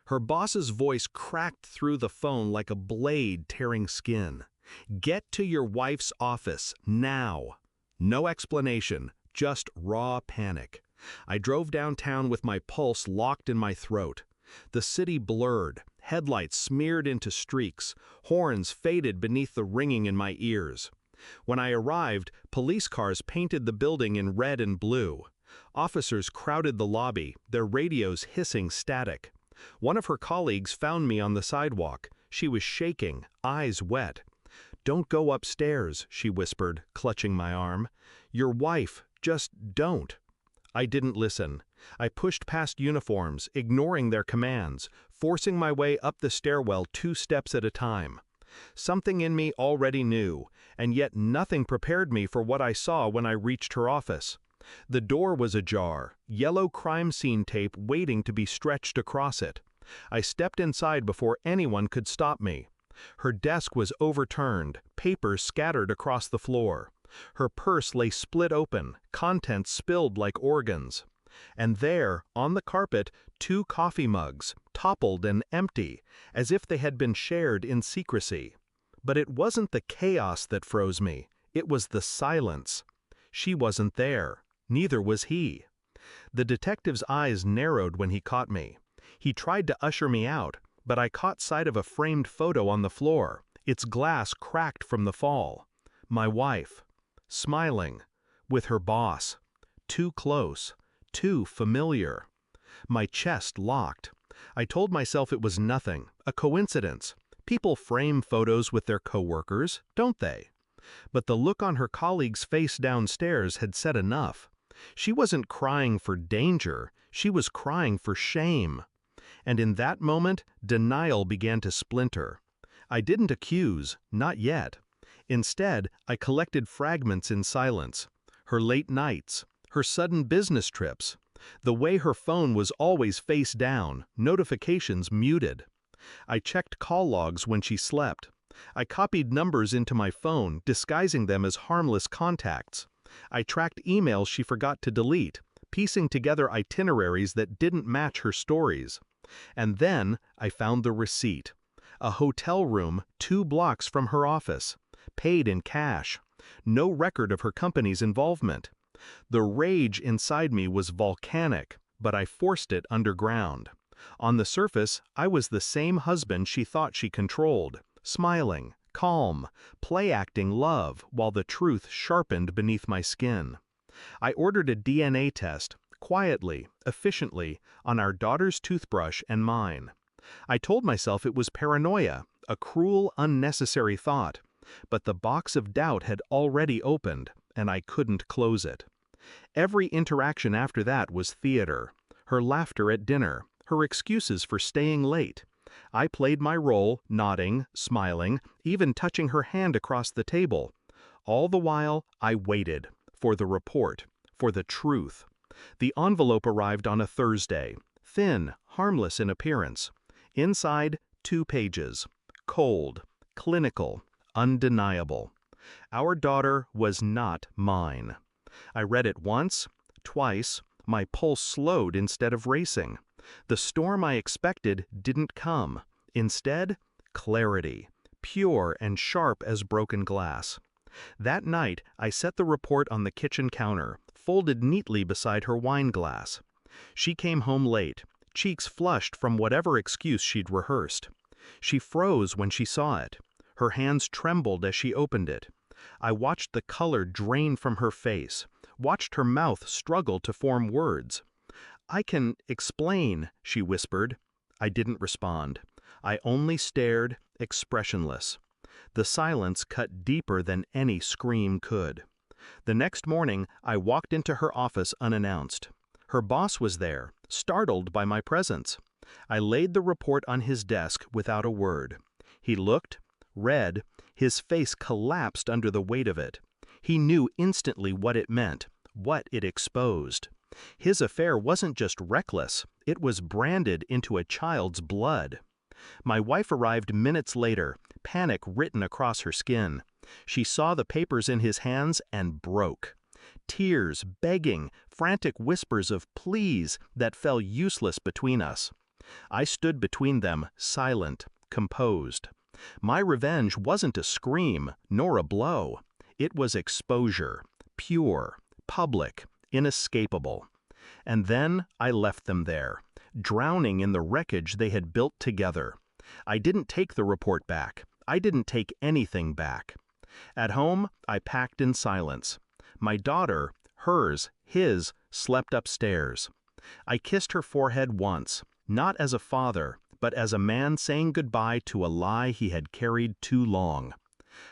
Her boss's voice cracked through the phone like a blade tearing skin. "Get to your wife's office, now." No explanation, just raw panic. I drove downtown with my pulse locked in my throat. The city blurred, headlights smeared into streaks, horns faded beneath the ringing in my ears. When I arrived, police cars painted the building in red and blue. Officers crowded the lobby, their radios hissing static. One of her colleagues found me on the sidewalk. She was shaking, eyes wet. "Don't go upstairs," she whispered, clutching my arm. "Your wife, just don't." I didn't listen. I pushed past uniforms, ignoring their commands, forcing my way up the stairwell 2 steps at a time. Something in me already knew, and yet nothing prepared me for what I saw when I reached her office. The door was ajar, yellow crime scene tape waiting to be stretched across it. I stepped inside before anyone could stop me. Her desk was overturned, papers scattered across the floor. Her purse lay split open, contents spilled like organs. And there, on the carpet, 2 coffee mugs, toppled and empty, as if they had been shared in secrecy. But it wasn't the chaos that froze me, it was the silence. She wasn't there. Neither was he. The detective's eyes narrowed when he caught me. He tried to usher me out, but I caught sight of a framed photo on the floor, its glass cracked from the fall. My wife, smiling, with her boss. Too close, too familiar. My chest locked. I told myself it was nothing, a coincidence. People frame photos with their coworkers, don't they? But the look on her colleague's face downstairs had said enough. She wasn't crying for danger, she was crying for shame. And in that moment, denial began to splinter. I didn't accuse, not yet. Instead, I collected fragments in silence. Her late nights, her sudden business trips, the way her phone was always face down, notifications muted. I checked call logs when she slept. I copied numbers into my phone, disguising them as harmless contacts. I tracked emails she forgot to delete, piecing together itineraries that didn't match her stories. And then I found the receipt. A hotel room 2 blocks from her office, paid in cash. No record of her company's involvement. The rage inside me was volcanic, but I forced it underground. On the surface, I was the same husband she thought she controlled, smiling, calm, play-acting love while the truth sharpened beneath my skin. I ordered a DNA test, quietly, efficiently, on our daughter's toothbrush and mine. I told myself it was paranoia, a cruel, unnecessary thought, but the box of doubt had already opened, and I couldn't close it. Every interaction after that was theater. Her laughter at dinner, her excuses for staying late. I played my role, nodding, smiling, even touching her hand across the table. All the while, I waited, for the report, for the truth. The envelope arrived on a Thursday, thin, harmless in appearance. Inside, 2 pages. Cold, clinical, undeniable. Our daughter was not mine. I read it once, twice, my pulse slowed instead of racing. The storm I expected didn't come. Instead, clarity, pure and sharp as broken glass. That night, I set the report on the kitchen counter, folded neatly beside her wine glass. She came home late, cheeks flushed from whatever excuse she'd rehearsed. She froze when she saw it. Her hands trembled as she opened it. I watched the color drain from her face, watched her mouth struggle to form words. "I can explain," she whispered. I didn't respond. I only stared, expressionless. The silence cut deeper than any scream could. The next morning, I walked into her office unannounced. Her boss was there, startled by my presence. I laid the report on his desk without a word. He looked, read, his face collapsed under the weight of it. He knew instantly what it meant, what it exposed. His affair wasn't just reckless, it was branded into a child's blood. My wife arrived minutes later, panic written across her skin. She saw the papers in his hands and broke. Tears, begging, frantic whispers of please that fell useless between us. I stood between them, silent, composed. My revenge wasn't a scream, nor a blow. It was exposure, pure, public, inescapable. And then I left them there, drowning in the wreckage they had built together. I didn't take the report back. I didn't take anything back. At home, I packed in silence. My daughter, hers, his, slept upstairs. I kissed her forehead once, not as a father, but as a man saying goodbye to a lie he had carried too long.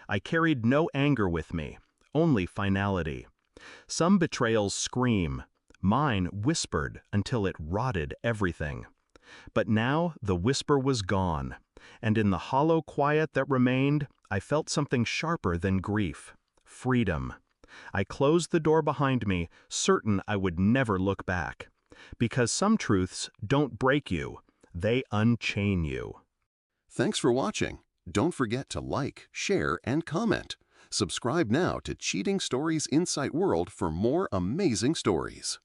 I carried no anger with me, only finality. Some betrayals scream. Mine whispered until it rotted everything. But now the whisper was gone, and in the hollow quiet that remained, I felt something sharper than grief: freedom. I closed the door behind me, certain I would never look back. Because some truths don't break you, they unchain you. Thanks for watching. Don't forget to like, share, and comment. Subscribe now to Cheating Stories Insight World for more amazing stories.